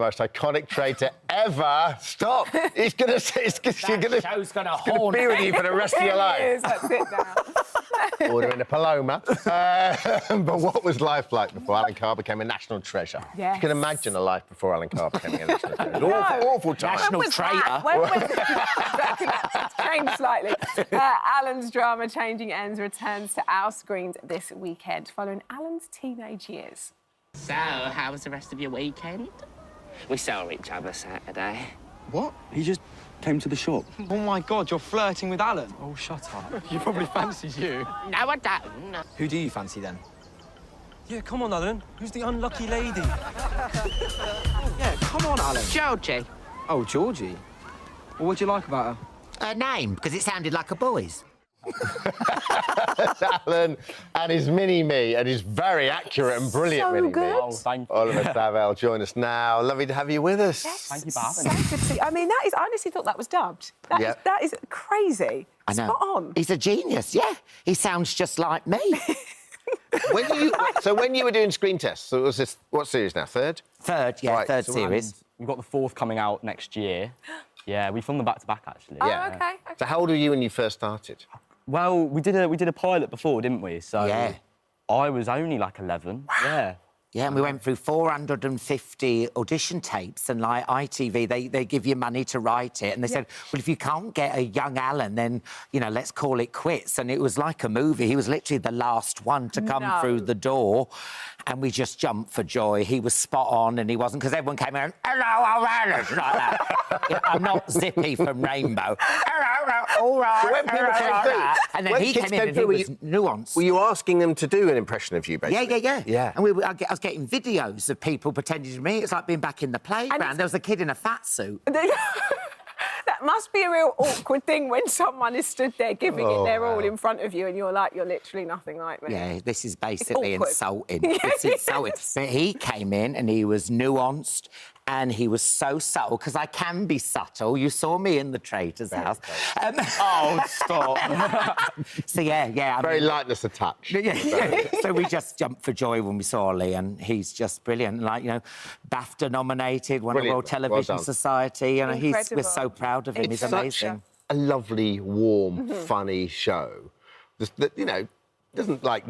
Most iconic traitor ever. Stop! It's gonna. Show's gonna haunt be with you for the rest of your life. It is, that's it now. Ordering a Paloma. But what was life like before Alan Carr became a national treasure? Yes. You can imagine a life before Alan Carr became a national treasure. Awful time. National traitor. It's changed slightly. Alan's drama-changing ends returns to our screens this weekend, following Alan's teenage years. So, how was the rest of your weekend? We saw each other Saturday. What? He just came to the shop. Oh, my God, you're flirting with Alan. Oh, shut up. He probably fancies you. No, I don't. Who do you fancy, then? Yeah, come on, Alan. Who's the unlucky lady? Yeah, come on, Alan. Georgie. Oh, Georgie. Well, what do you like about her? Her name, because it sounded like a boy's. Alan and his mini-me and his very accurate and brilliant So mini-me. good. Oh, thank you. Oliver Savell, join us now. Lovely to have you with us. Yes, Thank you for having so me. good to see. I mean, I honestly thought that was dubbed. That is crazy. I know. Spot on. He's a genius, yeah. He sounds just like me. When you were doing screen tests, so it was this, what series now, third? Third, yeah, Right, third so series. We've got the fourth coming out next year. Yeah, we filmed them back-to-back, actually. Oh, Yeah. okay. So how old were you when you first started? Well, we did a pilot before, didn't we? So Yeah. I was only, like, 11. Yeah. Yeah, and we went through 450 audition tapes, and like ITV, they give you money to write it, and they said, well, if you can't get a young Alan, then, you know, let's call it quits. And it was like a movie. He was literally the last one to come through the door, and we just jumped for joy. He was spot on, and he wasn't, because everyone came around, hello, Alan, like that. I'm not Zippy from Rainbow. Hello, all right. So when people came through, and then when he kids came in and he through, was nuanced. Were you asking them to do an impression of you, basically? Yeah. And I was getting videos of people pretending to me. It's like being back in the playground. There was a kid in a fat suit. That must be a real awkward thing when someone is stood there giving it their all in front of you and you're like, you're literally nothing like me. Yeah, this is basically awkward. insulting. Yeah, It's insulting. yes. But he came in and he was nuanced and he was so subtle, because I can be subtle. You saw me in the Traitors' house. Oh, stop. So, yeah. I Very mean, lightness of touch. Yeah. So we just jumped for joy when we saw Lee, and he's just brilliant. Like, you know, BAFTA nominated, won the Brilliant. Royal Television Well done. Society. You know, we're Incredible. so proud of him. It's He's such amazing. a lovely, warm, funny show. That, you know, doesn't like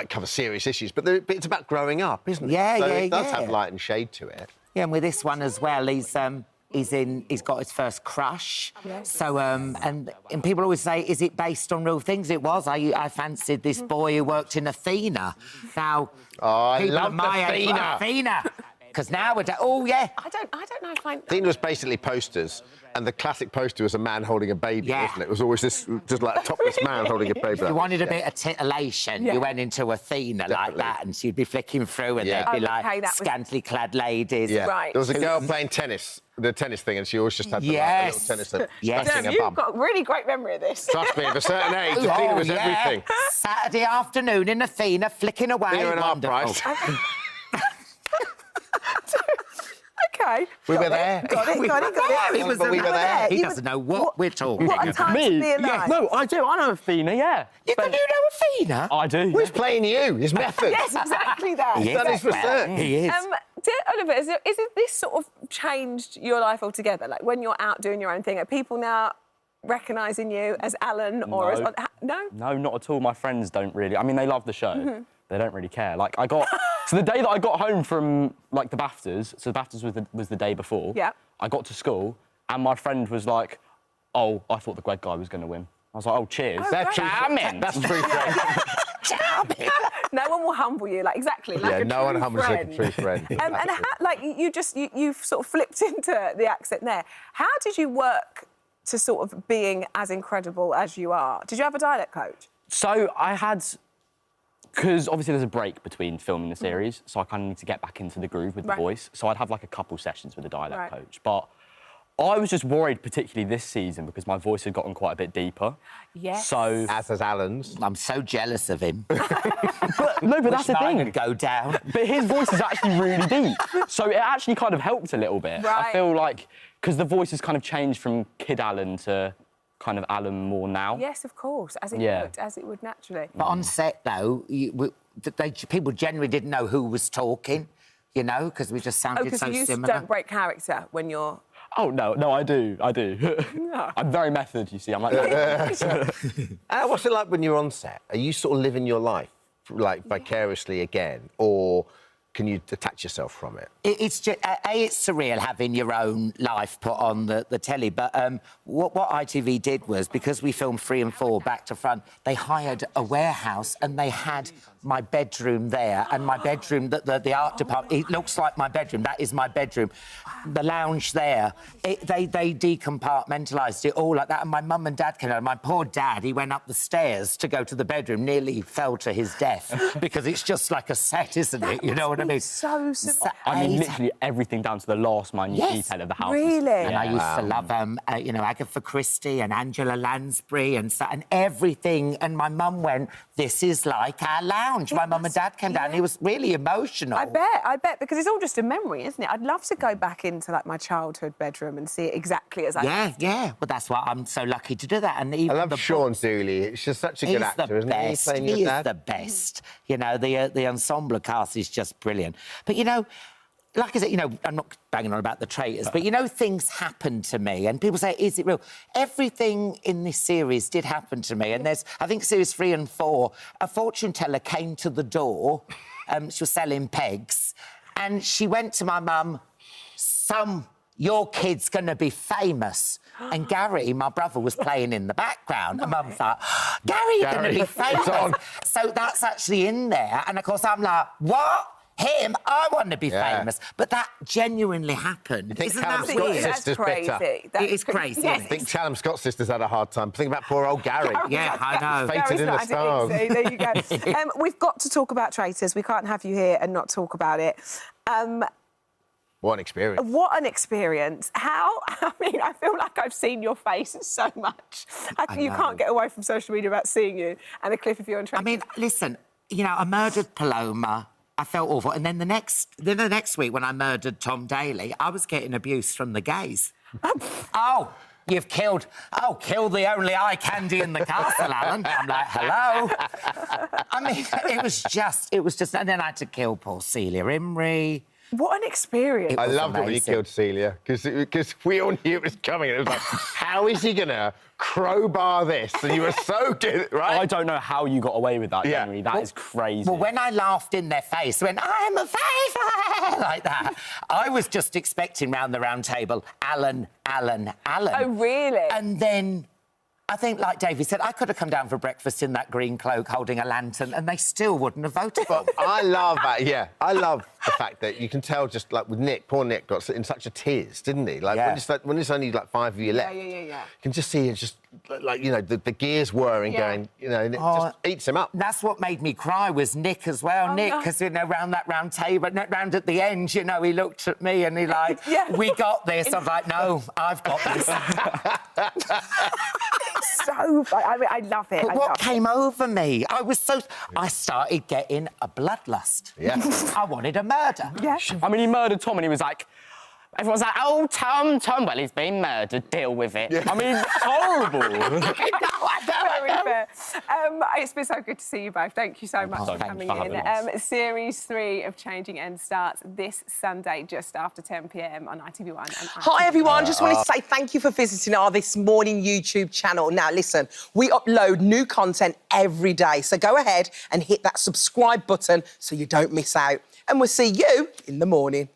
cover serious issues, but it's about growing up, isn't it? Yeah, so yeah, it does yeah. have light and shade to it. Yeah, and with this one as well, he's got his first crush. Yes. So and people always say, is it based on real things? It was. I fancied this boy who worked in Athena. Now, I people love of my age Athena. love Athena. Because nowadays, oh yeah. I don't know if I... Athena was basically posters, and the classic poster was a man holding a baby, Yeah. wasn't it? It was always this, just like a topless man holding a baby. If you wanted a bit of titillation, Yeah. you went into Athena like Definitely. that, and she'd be flicking through, and Yeah. there'd be Oh, like okay, that was- scantily clad ladies. Yeah. Right. There was a girl playing tennis, the tennis thing, and she always just had the, Yes. like, the little tennis Yes. scratching her You've bum. got a really great memory of this. Trust me, of a certain age, Athena was everything. Saturday afternoon in Athena, flicking away. Athena and our Wonderful. price. Okay. We were there. Got it. He was But we were there. He doesn't know what we're talking What a about. time to be alive. No, I do. I know Athena, yeah. You know Athena? I do. Who's playing you? His method. Yes, exactly that. He is. Done his research. He is. Dear Oliver, is it this sort of changed your life altogether? Like, when you're out doing your own thing, are people now recognising you as Alan or as... No. No? No, not at all. My friends don't really. I mean, they love the show. They don't really care. Like, I got... So the day that I got home from, like, the BAFTAs, so the BAFTAs was the day before. Yeah. I got to school, and my friend was like, oh, I thought the Greg guy was going to win. I was like, oh, cheers. Oh, That's great. Charming. That's true friend. Charming. No one will humble you, like, exactly, like Yeah, a no one true humbles like a friend. true friend. And how, like, you've sort of flipped into the accent there. How did you work to sort of being as incredible as you are? Did you have a dialect coach? So I had... Because obviously there's a break between filming the series, so I kind of need to get back into the groove with the Right. voice. So I'd have, like, a couple sessions with a dialect Right. coach. But I was just worried, particularly this season, because my voice had gotten quite a bit deeper. Yes. So... As has Alan's. I'm so jealous of him. No, but that's the Mine thing. would go down. But his voice is actually really deep. So it actually kind of helped a little bit. Right. I feel like... Because the voice has kind of changed from Kid Alan to kind of Alan more now. Yes, of course, as it would naturally. But on set, though, people generally didn't know who was talking. you know, because we just sounded because so you similar. don't break character when you're... Oh, no, I do. I'm very method, you see. I'm like that. What's it like when you're on set? Are you sort of living your life, like, vicariously again, or can you detach yourself from it? It's just, it's surreal having your own life put on the telly, but what ITV did was, because we filmed 3 and 4 back to front, they hired a warehouse and they had my bedroom there, and my bedroom, the art department, it looks like my bedroom, that is my bedroom. The lounge there, they decompartmentalised it all like that, and my mum and dad came out. My poor dad, he went up the stairs to go to the bedroom, nearly fell to his death, because it's just like a set, isn't it? You know what I mean? So I mean, literally everything down to the last minute detail of the house. Really? And I used to love, you know, Agatha Christie and Angela Lansbury and everything. And my mum went, this is like our lounge. My mum and dad came down. It was really emotional. I bet, because it's all just a memory, isn't it? I'd love to go back into, like, my childhood bedroom and see it exactly as I... Yeah. But that's why I'm so lucky to do that. And even I love Sean Dooley. He's just such a good actor, isn't he? He is the best. You know, the ensemble cast is just brilliant. But, you know, like I said, you know, I'm not banging on about the traitors, but, you know, things happen to me and people say, is it real? Everything in this series did happen to me. And there's, I think, series 3 and 4, a fortune teller came to the door. She was selling pegs. And she went to my mum, your kid's going to be famous. And Gary, my brother, was playing in the background. And Mum thought, Gary, you're going to be famous. So that's actually in there. And, of course, I'm like, what? Him? I want to be famous. But that genuinely happened. Isn't that weird? That's crazy. It is crazy, yes. isn't it? I think Callum Scott's sisters had a hard time. Think about poor old Gary. Yeah, I know. Fated in the stars. There you go. We've got to talk about Traitors. We can't have you here and not talk about it. What an experience. What an experience. How? I mean, I feel like I've seen your face so much. You can't get away from social media without seeing you and a clip of you on Traitors. I mean, listen, you know, I murdered Paloma. I felt awful. And then the next week, when I murdered Tom Daly, I was getting abuse from the gays. Oh, you've killed the only eye candy in the castle, Alan. I'm like, hello? I mean, it was just... And then I had to kill poor Celia Imrie. What an experience. I loved it when you killed Celia, because we all knew it was coming. It was like, how is he going to crowbar this? And you were so good, right? I don't know how you got away with that, Henry. That is crazy. Well, when I laughed in their face, when I'm a favorite, like that, I was just expecting round the round table, Alan. Oh, really? And then... I think, like Davey said, I could have come down for breakfast in that green cloak holding a lantern and they still wouldn't have voted. But I love that, I love the fact that you can tell, just like with Nick, poor Nick got in such a tears, didn't he? Like, when there's only, like, 5 of you left, you can just see it just, like, you know, the gears whirring going, you know, and it just eats him up. That's what made me cry was Nick as well. Nick, because, you know, round that round table, round at the end, you know, he looked at me and he like, we got this. I'm like, no, I've got this. So funny. I mean, I love it. But what came over me? I started getting a bloodlust. Yeah. I wanted a murder. Yeah. I mean, he murdered Tom and he was like... Everyone's like, oh, Tom, well, he's been murdered, deal with it. Yeah. I mean, horrible. Very fair. It's been so good to see you both. Thank you so much for coming in. Series 3 of Changing Ends starts this Sunday just after 10 p.m. on ITV1. And Hi, everyone. Just wanted to say thank you for visiting our This Morning YouTube channel. Now, listen, we upload new content every day, so go ahead and hit that subscribe button so you don't miss out. And we'll see you in the morning.